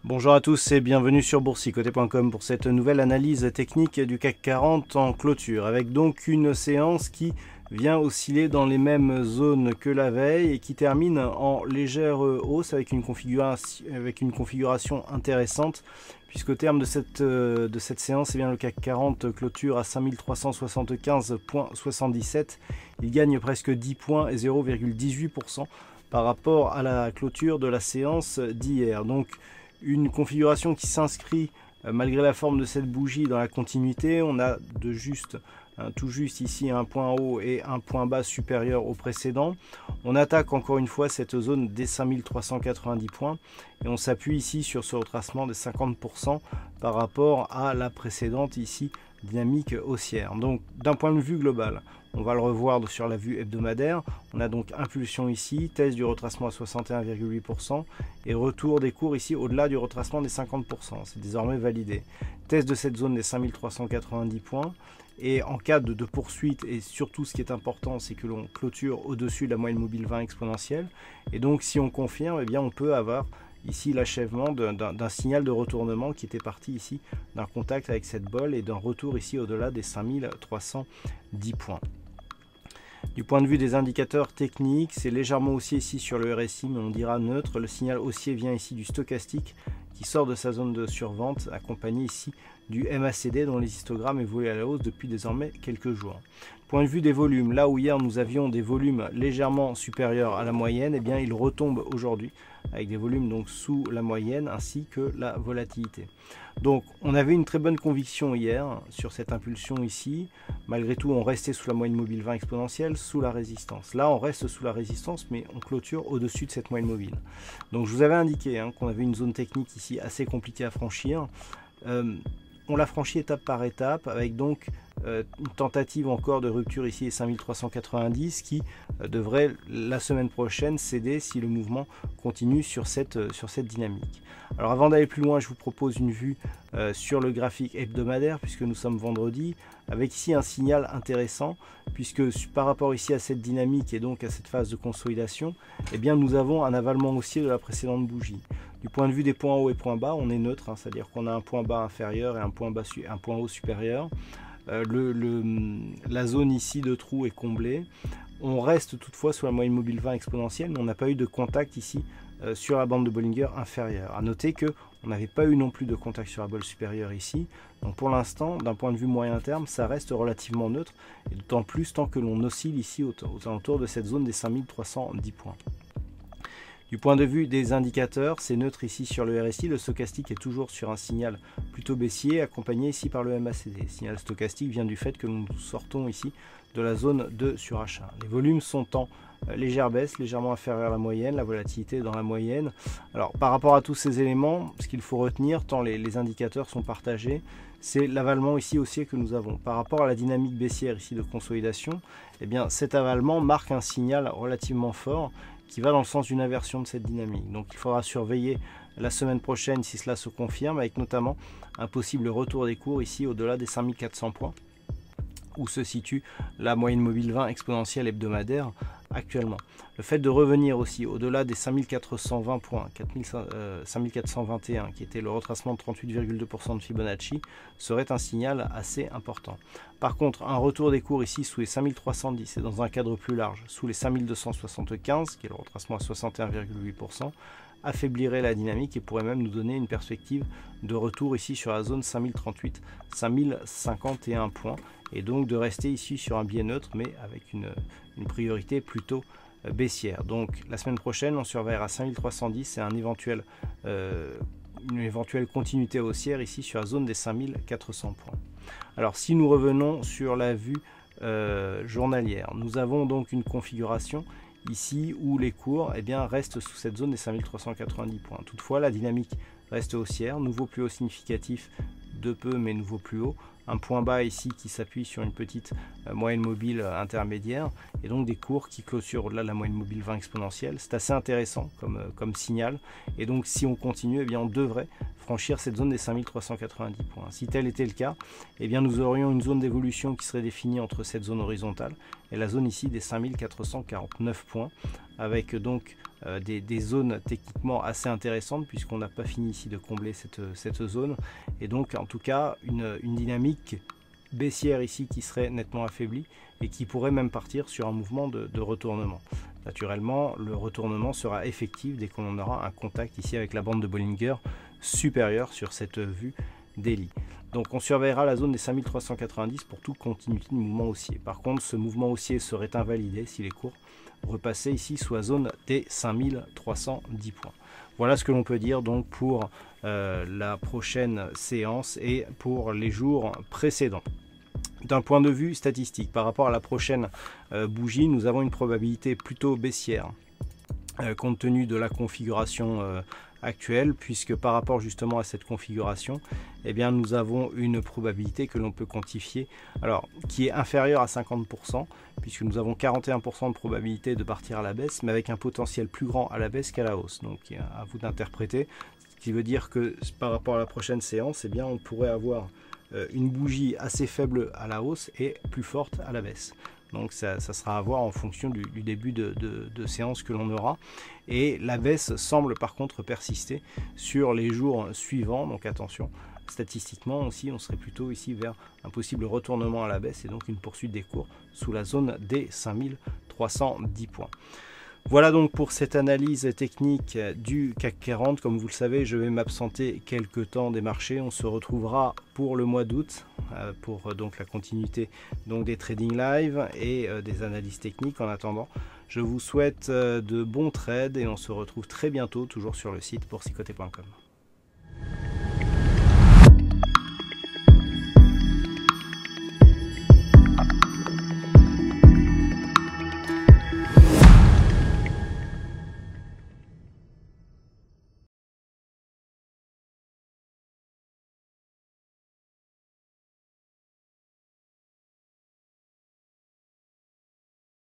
Bonjour à tous et bienvenue sur boursicoté.com pour cette nouvelle analyse technique du CAC 40 en clôture, avec donc une séance qui vient osciller dans les mêmes zones que la veille et qui termine en légère hausse avec une configuration intéressante, puisqu'au terme de cette séance, eh bien, le CAC 40 clôture à 5375,77. Il gagne presque 10 points et 0,18% par rapport à la clôture de la séance d'hier. Donc une configuration qui s'inscrit malgré la forme de cette bougie dans la continuité. On a tout juste ici un point haut et un point bas supérieur au précédent. On attaque encore une fois cette zone des 5390 points et on s'appuie ici sur ce retracement de 50% par rapport à la précédente ici dynamique haussière. Donc d'un point de vue global, on va le revoir sur la vue hebdomadaire. On a donc impulsion ici, thèse du retracement à 61,8% et retour des cours ici au-delà du retracement des 50%. C'est désormais validé. Thèse de cette zone des 5390 points. Et en cas de poursuite, et surtout ce qui est important, c'est que l'on clôture au-dessus de la moyenne mobile 20 exponentielle. Et donc si on confirme, eh bien, on peut avoir ici l'achèvement d'un signal de retournement qui était parti ici d'un contact avec cette bolle et d'un retour ici au-delà des 5310 points. Du point de vue des indicateurs techniques, c'est légèrement haussier ici sur le RSI, mais on dira neutre. Le signal haussier vient ici du stochastique qui sort de sa zone de survente, accompagné ici du MACD dont les histogrammes évoluent à la hausse depuis désormais quelques jours. Point de vue des volumes, là où hier nous avions des volumes légèrement supérieurs à la moyenne, eh bien ils retombent aujourd'hui avec des volumes donc sous la moyenne ainsi que la volatilité. Donc on avait une très bonne conviction hier sur cette impulsion ici. Malgré tout, on restait sous la moyenne mobile 20 exponentielle, sous la résistance. Là, on reste sous la résistance, mais on clôture au-dessus de cette moyenne mobile. Donc je vous avais indiqué qu'on avait une zone technique ici assez compliquée à franchir. On l'a franchi étape par étape avec donc une tentative encore de rupture ici des 5390 qui devrait la semaine prochaine céder si le mouvement continue sur cette dynamique. Alors avant d'aller plus loin, je vous propose une vue sur le graphique hebdomadaire puisque nous sommes vendredi, avec ici un signal intéressant puisque par rapport ici à cette dynamique et donc à cette phase de consolidation, eh bien nous avons un avalement haussier de la précédente bougie. Du point de vue des points hauts et points bas, on est neutre, c'est-à-dire qu'on a un point bas inférieur et un point haut supérieur. La zone ici de trou est comblée. On reste toutefois sur la moyenne mobile 20 exponentielle, mais on n'a pas eu de contact ici sur la bande de Bollinger inférieure. A noter qu'on n'avait pas eu non plus de contact sur la bolle supérieure ici. Donc pour l'instant, d'un point de vue moyen terme, ça reste relativement neutre, et d'autant plus tant que l'on oscille ici aux alentours de cette zone des 5310 points. Du point de vue des indicateurs, c'est neutre ici sur le RSI. Le stochastique est toujours sur un signal plutôt baissier, accompagné ici par le MACD. Le signal stochastique vient du fait que nous sortons ici de la zone de surachat. Les volumes sont en légère baisse, légèrement inférieure à la moyenne, la volatilité est dans la moyenne. Alors par rapport à tous ces éléments, ce qu'il faut retenir, tant les indicateurs sont partagés, c'est l'avalement ici haussier que nous avons. Par rapport à la dynamique baissière ici de consolidation, eh bien cet avalement marque un signal relativement fort qui va dans le sens d'une inversion de cette dynamique. Donc il faudra surveiller la semaine prochaine si cela se confirme, avec notamment un possible retour des cours ici au-delà des 5400 points, où se situe la moyenne mobile 20 exponentielle hebdomadaire actuellement. Le fait de revenir aussi au-delà des 5420 points, 5421, qui était le retracement de 38,2% de Fibonacci, serait un signal assez important. Par contre, un retour des cours ici sous les 5310 et dans un cadre plus large, sous les 5275, qui est le retracement à 61,8%, affaiblirait la dynamique et pourrait même nous donner une perspective de retour ici sur la zone 5038, 5051 points, et donc de rester ici sur un biais neutre mais avec une priorité plutôt baissière. Donc la semaine prochaine on surveillera 5310 et une éventuelle continuité haussière ici sur la zone des 5400 points. Alors si nous revenons sur la vue journalière, nous avons donc une configuration ici où les cours restent sous cette zone des 5390 points. Toutefois la dynamique reste haussière, nouveau plus haut significatif de peu mais nouveau plus haut un point bas ici qui s'appuie sur une petite moyenne mobile intermédiaire, et donc des cours qui clôturent au-delà de la moyenne mobile 20 exponentielle. C'est assez intéressant comme signal, et donc si on continue, eh bien on devrait franchir cette zone des 5390 points. Si tel était le cas, eh bien nous aurions une zone d'évolution qui serait définie entre cette zone horizontale et la zone ici des 5449 points, avec donc des zones techniquement assez intéressantes, puisqu'on n'a pas fini ici de combler cette zone, et donc en tout cas une dynamique baissière ici qui serait nettement affaiblie et qui pourrait même partir sur un mouvement de retournement. Naturellement, le retournement sera effectif dès qu'on aura un contact ici avec la bande de Bollinger supérieure sur cette vue daily. Donc on surveillera la zone des 5390 pour toute continuité de mouvement haussier. Par contre, ce mouvement haussier serait invalidé si les cours repassaient ici sous la zone des 5310 points. Voilà ce que l'on peut dire donc pour la prochaine séance et pour les jours précédents. D'un point de vue statistique, par rapport à la prochaine bougie, nous avons une probabilité plutôt baissière compte tenu de la configuration actuelle, puisque par rapport justement à cette configuration, eh bien, nous avons une probabilité que l'on peut quantifier, alors qui est inférieure à 50%, puisque nous avons 41% de probabilité de partir à la baisse, mais avec un potentiel plus grand à la baisse qu'à la hausse. Donc à vous d'interpréter, ce qui veut dire que par rapport à la prochaine séance, eh bien, on pourrait avoir une bougie assez faible à la hausse et plus forte à la baisse. Donc ça sera à voir en fonction du début de séance que l'on aura. Et la baisse semble par contre persister sur les jours suivants. Donc attention, statistiquement aussi, on serait plutôt ici vers un possible retournement à la baisse et donc une poursuite des cours sous la zone des 5310 points. Voilà donc pour cette analyse technique du CAC 40. Comme vous le savez, je vais m'absenter quelques temps des marchés. On se retrouvera pour le mois d'août pour donc la continuité donc des trading live et des analyses techniques. En attendant, je vous souhaite de bons trades et on se retrouve très bientôt toujours sur le site boursicoté.com.